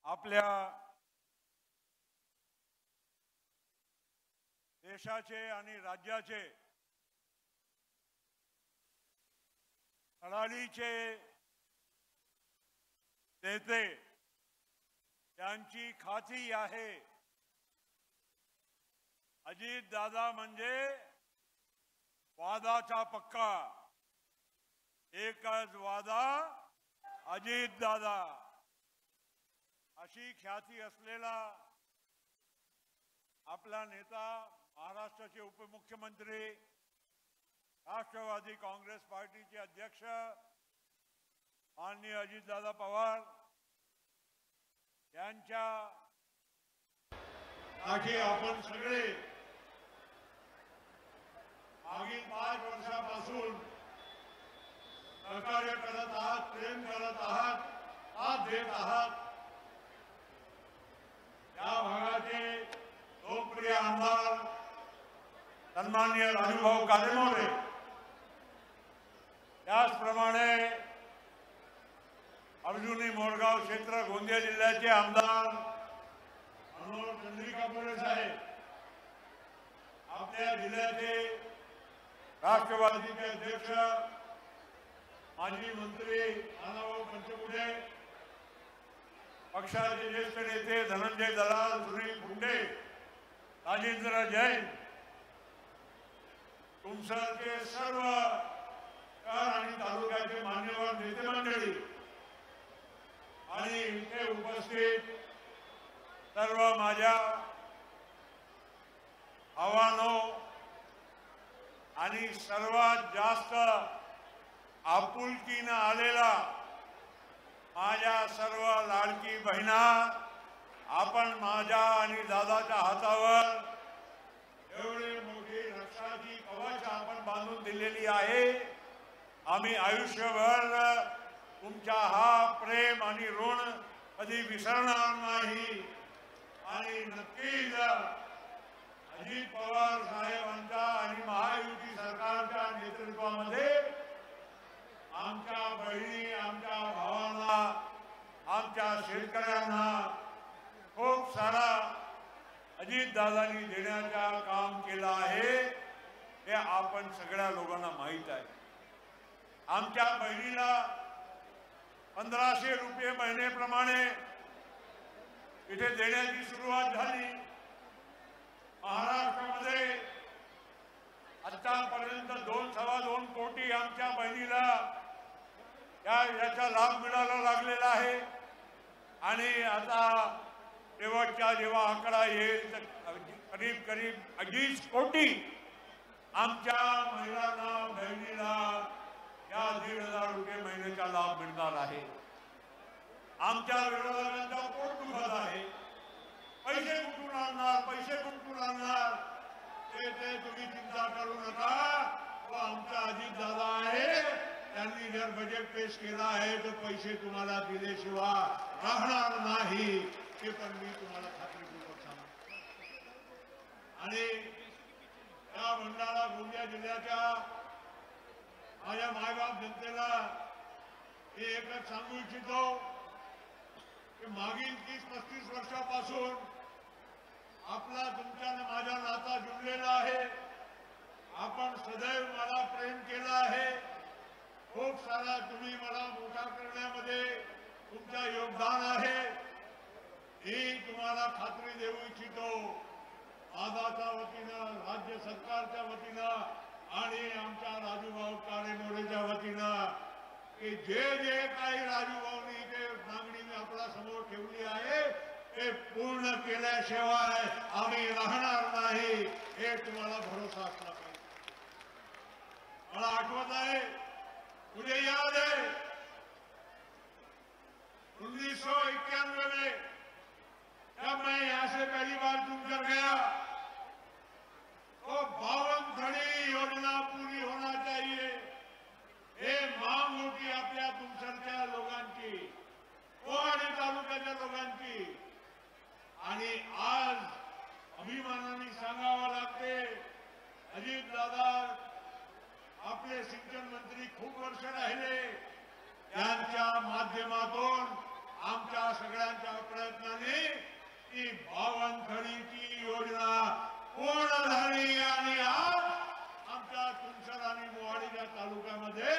आपल्या देशाचे आणि राज्याचे धडाडीचे नेते त्यांची खात्री आहे। अजित दादा म्हणजे वादाचा पक्का, एकच वादा अजित दादा अशी ख्याती असलेला आपला नेता, महाराष्ट्राचे उपमुख्यमंत्री, राष्ट्रवादी काँग्रेस पार्टीचे अध्यक्ष माननीय अजितदादा पवार यांच्या आधी आपण सगळे मागील 5 वर्षापासून सहकार्य करत आहात, प्रेम करत आहात, साथ देत आहात। या भागाचे लोकप्रिय आमदार सन्माननीय राजूभाऊ कारेमोरे, त्याचप्रमाणे अर्जुनी मोरगाव क्षेत्र गोंदिया जिल्ह्याचे आमदार मनोहर चंद्रिकापुरे साहेब, आपल्या जिल्ह्याचे राष्ट्रवादीचे अध्यक्ष माजी मंत्री नानाभाऊ पंचकुटे, पक्षाचे ज्येष्ठ नेते धनंजय दलाल, सुनील कुंडे, राजेंद्र जैन, तुमसारखे सर्व शहर आणि तालुक्याचे मान्यवर नेते मंडळी आणि इथे उपस्थित सर्व माझ्या भावांनो आणि सर्वात जास्त आपुलकीने आलेला माझ्या सर्व लाडकी बहिणा, आपण माझ्या आणि दादाच्या हातावर एवढी मोठी रक्षाची कवच आपण बांधून दिलेली आहे। आम्ही आयुष्यभर तुमचा हा प्रेम आणि ऋण कधी विसरणार नाही आणि नक्कीच अजित पवार साहेबांच्या आणि महायुती सरकारच्या नेतृत्वामध्ये आमच्या बहिणी, आमच्या भावांना, आमच्या शेतकऱ्यांना खूप सारा अजितदादांनी देण्याचा काम केलं आहे, हे आपण सगळ्या लोकांना माहीत आहे। आमच्या बहिणीला 1500 रुपये महिन्याप्रमाणे इथे देण्याची सुरुवात झाली। महाराष्ट्रामध्ये आतापर्यंत 2.25 कोटी आमच्या बहिणीला याचा लाभ मिळायला लागलेला आहे आणि आता शेवटचा जेव्हा आकडा येईल तर करीब 2.5 कोटी आमच्या महिलांना, बहिणीला या 1,500 रुपये महिन्याचा लाभ मिळणार आहे। आमच्या विरोधकांचा पोट दुखत आहे, पैसे कुठून आणणार, पैसे कुठून आणणार, ते तुम्ही चिंता करू नका। तो आमचा अजितदादा आहे, त्यांनी जर बजेट पेश केला आहे तर पैसे तुम्हाला दिल्याशिवाय राहणार नाही, हे पण मी तुम्हाला खात्रीपूर्वक सांगतो। आणि या भंडारा गोंदिया जिल्ह्याच्या माझ्या मायबाप जनतेला हे एकच सांगू इच्छितो की मागील 30-35 वर्षापासून आपला तुमच्या माझा नाता जुळलेला आहे। आपण सदैव मला प्रेम केलं आहे, खूप सारा तुम्ही मला मोठा करण्यामध्ये तुमचं योगदान आहे, ही तुम्हाला खात्री देऊ इच्छितो। दादाच्या वतीनं, राज्य सरकारच्या वतीनं आणि आमच्या राजूभाऊ कारेमोरेच्या वतीनं की जे काही राजूभाऊंनी इथे मागणी आपल्या समोर ठेवली आहे ते पूर्ण केल्याशिवाय आम्ही राहणार नाही, हे तुम्हाला भरोसा असला पाहिजे। मला आठवत आहे, मुझे याद है 1991 में जब मैं यहाँ से पहली बार चुनकर गया तो 52 खड़ी योजना पूरी होना चाहिए, हे मांग होती आपल्या तुमसारख्या लोकांची, आणि तालुक्याच्या लोकांची। आणि आज अभिमानाने सांगावं लागते, अजितदादा आपले सिंचन मंत्री खूप वर्ष राहिले, त्यांच्या माध्यमातून आमच्या सगळ्यांच्या प्रयत्नाने ही बावनथडीची योजना पूर्ण झाली आणि आज आमच्या तुमसर आणि मोहाडीच्या तालुक्यामध्ये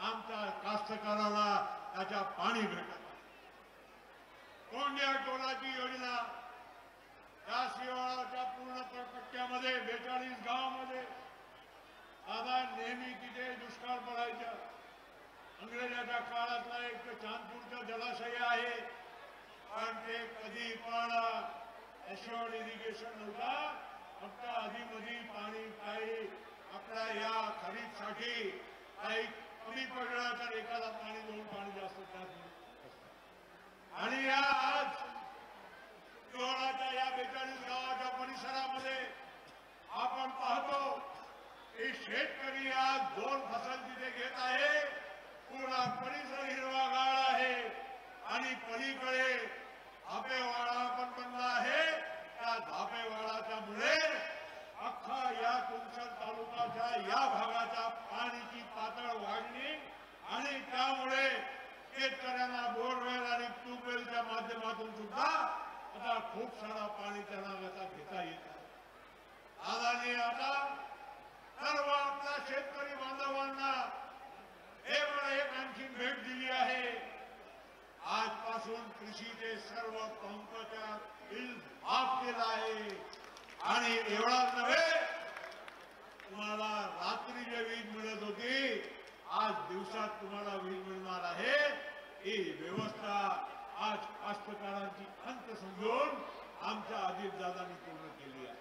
आमच्या कास्तकाराला त्याच्या पाणी भेटत आहे. कोंडिया टोलाची योजना या शिवाराच्या पूर्ण पट्ट्यामध्ये 42 गावामध्ये आता नेहमी तिथे दुष्काळ पडायचा. अंग्रेजाच्या काळातला एक चांदपूरचा जलाशय आहे पण ते कधी पण ॲश्युअर्ड इरिगेशन नव्हता. फक्त आधीमधी पाणी काही आपल्या या खरीपसाठी काही कमी पडला तर एकाला पाणी दोन पाणी जास्त त्यात. आणि या आज शहराच्या या 42 गावाच्या परिसरामध्ये आपण पाहतो की शेतकरी आज 2 फसल तिथे घेत आहे. पूर्ण परिसर हिरवागार आहे आणि पलीकडे धापेवाडा पण बनला आहे. त्या धापेवाडाच्या मुळे अख्खा या तुमसर तालुक्याच्या या भागाच्या पाण्याची पातळ वाढली आणि त्यामुळे शेतकऱ्यांना बोरवेल आणि ट्यूबवेलच्या माध्यमातून सुद्धा आता खूप सारा पाणी त्यांना घेता येत आहे. दादांनी आता सर्व आपल्या शेतकरी बांधवांना एक आणखी भेट दिली आहे. आजपासून कृषीचे सर्व पंपाच्या बिल माफ केलं आहे आणि एवढाच नव्हे तुम्हाला रात्री जे वीज मिळत होती आज दिवसात तुम्हाला वीज मिळणार आहे. ही व्यवस्था आज कास्तकारांची अंत समजून आमच्या अजितदादांनी पूर्ण केली आहे.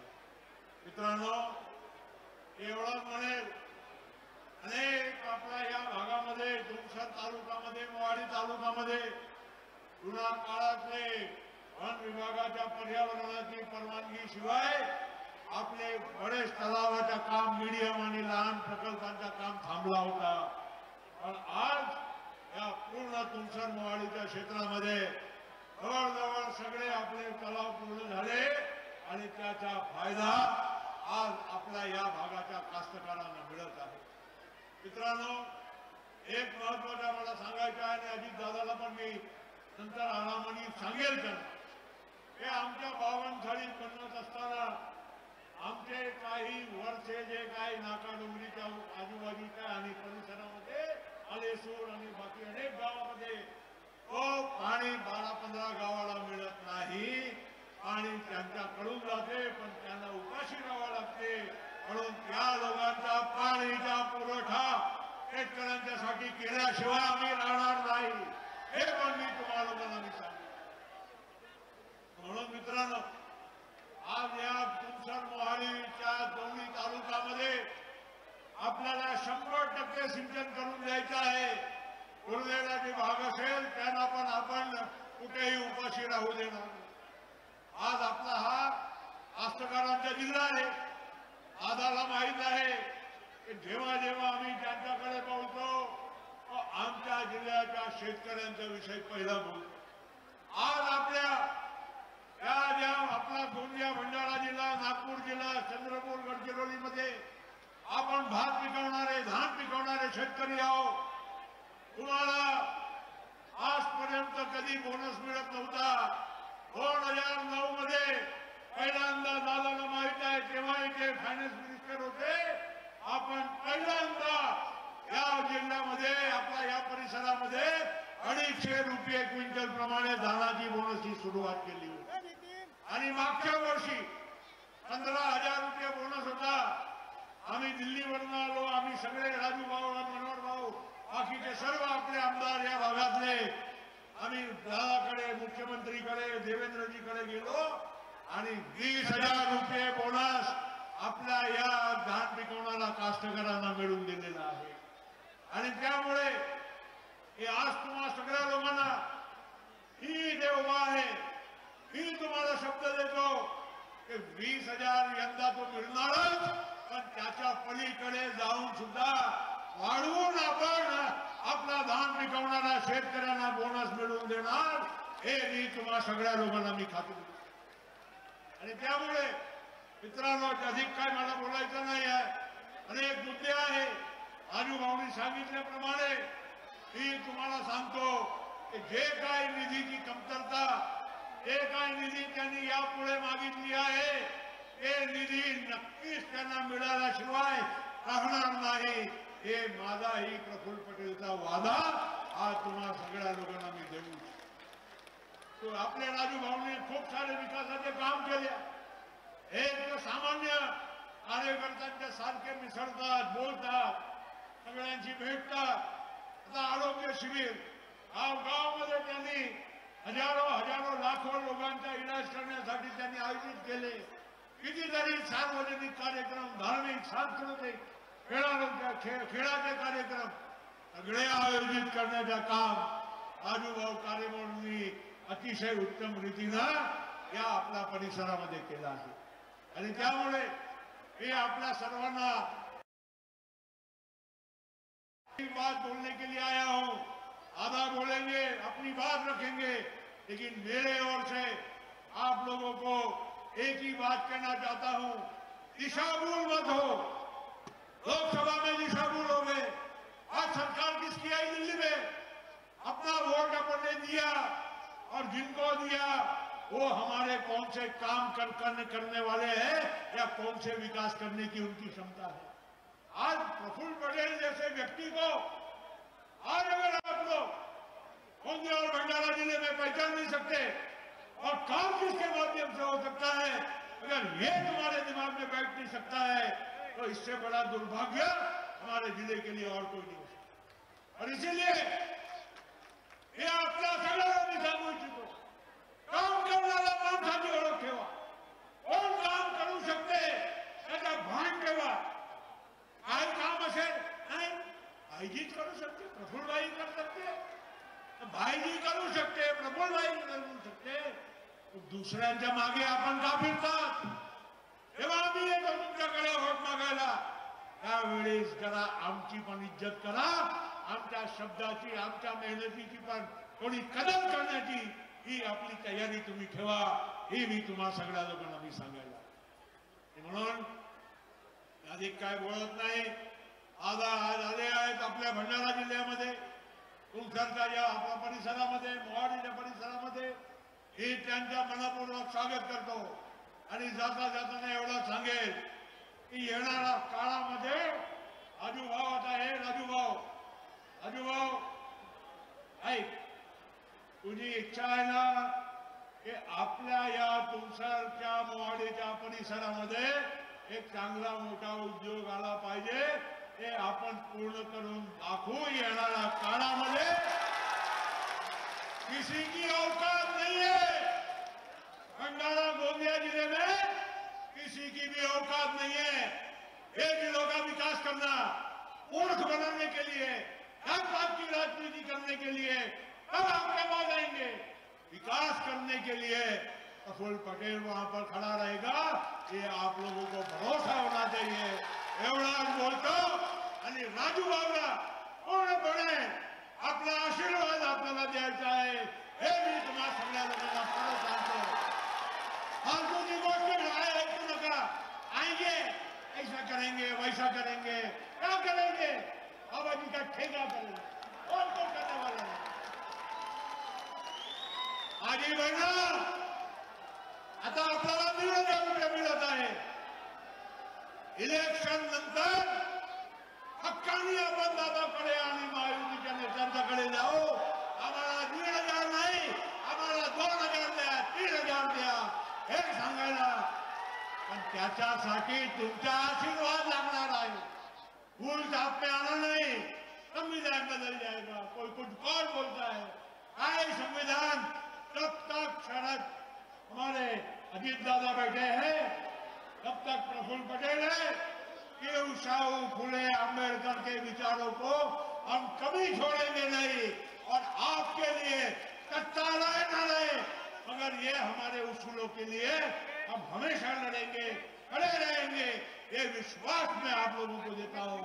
मित्रांनो एवढंच म्हणेल अनेक आपल्या या भागामध्ये तुमसर तालुक्यामध्ये मोहाडी तालुक्यामध्ये जुन्या काळातले वन विभागाच्या पर्यावरणाची परवानगी शिवाय आपले बरेच तलावाच्या काम मीडियम आणि लहान प्रकल्पांचा काम थांबला होता. पण आज या पूर्ण तुमसर मोहाडीच्या क्षेत्रामध्ये जवळजवळ सगळे आपले तलाव पूर्ण झाले आणि त्याचा फायदा आज आपल्या या भागाच्या कास्तकारांना मिळत आहे. मित्रांनो एक महत्वाचा मला सांगायचं आहे आणि अजितदादाला पण मी नंतर आरामाने सांगेल त्यांना. हे आमच्या बावनथडीत बनवत असताना आमचे काही वर्षे जे काही नाकाडोंगरीच्या आजूबाजूच्या आणि परिसरामध्ये आलेसूर आणि बाकी अनेक गावामध्ये पाणी 12-15 गावाला मिळत नाही. पाणी त्यांच्याकडून जाते पण त्यांना उपाशी राहावं लागते. म्हणून त्या लोकांचा पाणीचा पुरवठा शेतकऱ्यांच्यासाठी केल्याशिवाय आम्ही राहणार नाही हे पण मी तुम्हाला लोकांना मी सांगतो. म्हणून मित्रांनो आज या तुमसर मोहाडीच्या दोन्ही तालुक्यामध्ये आपल्याला 100% सिंचन करून द्यायचं आहे. उरलेला जे भाग असेल त्यांना पण आपण कुठेही उपाशी राहू देणार. आज आपला हा कास्तकारांचा जिल्हा आहे. आम्हाला माहित आहे की जेव्हा जेव्हा आम्ही त्यांच्याकडे पाहतो आमच्या जिल्ह्याच्या शेतकऱ्यांचा विषय पहिला बोलतो. आज आपल्या या ज्या आपला गोंदिया भंडारा जिल्हा नागपूर जिल्हा चंद्रपूर गडचिरोलीमध्ये आपण भात पिकवणारे धान पिकवणारे शेतकरी आहोत. तुम्हाला आजपर्यंत कधी बोनस मिळत नव्हता. 2009 मध्ये पहिल्यांदा दादाला माहित आहे तेव्हा इथे फायनान्स मिनिस्टर होते. आपण पहिल्यांदा या जिल्ह्यामध्ये आपल्या या परिसरामध्ये 250 रुपये क्विंटल प्रमाणे धानाची बोनसची सुरुवात केली होती आणि मागच्या वर्षी 15,000 रुपये बोनस होता. आम्ही दिल्लीवरून आलो. आम्ही सगळे राजू भाऊ मनोहर भाऊ बाकीचे सर्व आपले आमदार या भागातले आम्ही दादाकडे मुख्यमंत्रीकडे देवेंद्रजीकडे गेलो आणि 20,000 रुपये बोनस आपल्या या धान पिकवणाऱ्या कास्तकारांना मिळवून दिलेला आहे. आणि त्यामुळे आज तुम्हा सगळ्या लोकांना ही जे उभा आहे मी तुम्हाला शब्द देतो की 20,000 यंदा तो मिळणारच पण त्याच्या पलीकडे जाऊन सुद्धा वाढवून आपण आपला धान पिकवणाऱ्या शेतकऱ्यांना बोनस मिळवून देणार हे मी तुम्हा सगळ्या लोकांना मी खात्री देतो. आणि त्यामुळे मित्रांनो अधिक काय मला बोलायचं नाही आहे. अनेक मुद्दे आहे. राजू भाऊंनी सांगितल्याप्रमाणे मी तुम्हाला सांगतो की जे काही निधीची कमतरता यापुढे मागितली आहे ते निधी नक्कीच त्यांना मिळाल्याशिवाय राहणार नाही, हे माझाही प्रफुल्ल पटेलचा वादा आज तुम्हा सगळ्या लोकांना मी देऊ तो. आपल्या राजू भाऊने खूप सारे विकासाचे काम केले. एक सामान्य कार्यकर्त्यांच्या सारखे मिसळतात, बोलतात, सगळ्यांची भेटतात. आता आरोग्य शिबिर गावामध्ये त्यांनी हजारो लाखो लोकांचा इलाज करण्यासाठी त्यांनी आयोजित केले. कितीतरी सार्वजनिक कार्यक्रम, धार्मिक, सांस्कृतिक, खेळाचे कार्यक्रम सगळे आयोजित करण्याचं काम राजूभाऊ कारेमोडनी अतिशय उत्तम रीतीनं या आपल्या परिसरामध्ये केलं आहे. आणि त्यामुळे मी आपल्या सर्वांना बात बोलने के लिए आया हूं. आधा बोलेंगे, अपनी बात रखेंगे, लेकिन मेरे ओर से आप लोगों को एक ही बात कहना चाहता हूं, दिशाभूल मत हो. लोकसभा में दिशाभूल हो गए. आज सरकार किसकी आई दिल्ली में? अपना वोट अपने दिया और जिनको दिया वो हमारे कौन से काम करने वाले हैं या कौन से विकास करने की उनकी क्षमता है. आज प्रफुल्ल पटेल जैसे व्यक्ति को आज अगर आप लोग गोंदिया और भंडारा जिले में पहचान नहीं सकते और काम किसके माध्यम से हो सकता है, अगर ये तुम्हारे दिमाग में बैठ नहीं सकता है, तो इससे बड़ा दुर्भाग्य हमारे जिले के लिए और कोई नहीं हो सकता. और इसीलिए हे आपल्या सगळ्यांना मी सांगू इच्छितो, काम करणारा माणसाची ओळख ठेवा. कोण काम करू शकते त्याचा भान ठेवा. काय काम असेल नाही भाईजीच करू शकते, प्रफुल्लभाई करू शकते, भाईजी करू शकते, प्रफुल्लभाई करू शकते. दुसऱ्यांच्या मागे आपण का फिरतात? तेव्हा आम्ही येतो तुमच्याकडे वोट मागायला. त्यावेळेस जरा आमची पण इज्जत करा. आमच्या शब्दाची, आमच्या मेहनतीची पण थोडी कदर करण्याची ही आपली तयारी तुम्ही ठेवा. ही मी तुम्हा सगळ्या लोकांना मी सांगायला. म्हणून अधिक काय बोलत नाही. आज आले आहेत आपल्या भंडारा जिल्ह्यामध्ये, तुमच्या या आपल्या परिसरामध्ये, मोहाडीच्या परिसरामध्ये. ही त्यांच्या मनापूर्वक स्वागत करतो आणि जाता जाताना एवढा सांगेल की येणाऱ्या काळामध्ये राजूभाऊ आता हे राजूभाऊ ऐक, तुझी इच्छा आहे ना की आपल्या या तुमच्या मोहाडीच्या परिसरामध्ये एक चांगला मोठा उद्योग आला पाहिजे. ते आपण पूर्ण करून दाखवू. येणाऱ्या काळामध्ये किसी की औकात नहीं है. भंडारा गोंदिया जिले में किसी की भी औकात नहीं है एक जिलों का विकास करना, मूर्ख बनाने के लिए, हर बात की राजनीति करने के लिए. कब आपके पास आएंगे? विकास करने के लिए प्रफुल्ल पटेल वहां पर खड़ा रहेगा. ये आप लोगों को भरोसा होना चाहिए. एवढा बोलतो आणि राजूभाऊला पूर्णपणे आपला आशीर्वाद आपल्याला द्यायचा आहे हे मी तुम्हाला सगळ्या लोकांना परत सांगतो. फालतू की गोष्ट ऐकू नका. आएंगे ऐसा करेंगे वैसा करेंगे, क्या करेंगे? बाबा जी का ठेका करेंगे और कुछ करने वाला नहीं. आजी बहिणा, आता आपल्याला निर्णय मिळत आहे. इलेक्शन नंतर हक्कानी आपण दादाकडे आणि महायुतीच्या नेत्यांच्याकडे जाऊ. आम्हाला 1,500 नाही, आम्हाला 2,000 द्या, 3,000 द्या हे सांगायला. पण त्याच्यासाठी तुमचा आशीर्वाद लागणार आहे. फूल छाप में आना नहीं, संविधान बदल जाएगा. कोई कुछ कौन बोलता है? काय संविधान? तब तक शरद हमारे अजीत दादा बैठे हैं, तब तक प्रफुल्ल पटेल है कि उषाऊ फुले अम्बेडकर के विचारों को हम कभी छोड़ेंगे नहीं. और आपके लिए कच्चा रहे न रहे, मगर ये हमारे उसूलों के लिए हम हमेशा लड़ेंगे, खड़े रहेंगे. ये विश्वास मैं आप लोगों को देता हूं.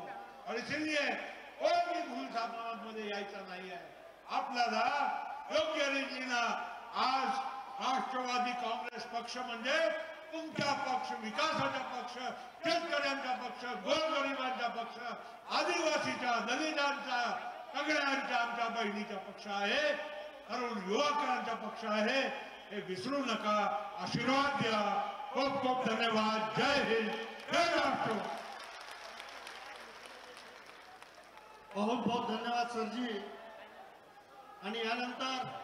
और इसलिए कोई भी भूल सामामध्ये यायचा नाही आहे. आपल्याला योग्य रीतीनं आज राष्ट्रवादी काँग्रेस पक्ष म्हणजे तुमचा पक्ष, विकासाचा पक्ष, शेतकऱ्यांचा पक्ष, गोरगरिबांचा पक्ष, आदिवासीचा, दलितांचा, सगळ्यांचा आमच्या बहिणीचा पक्ष आहे. तरुण युवकांचा पक्ष आहे. हे विसरू नका. आशीर्वाद द्या. खूप खूप धन्यवाद. जय हिंद, जय महाराष्ट्र. बहुत बहुत धन्यवाद सरजी. आणि यानंतर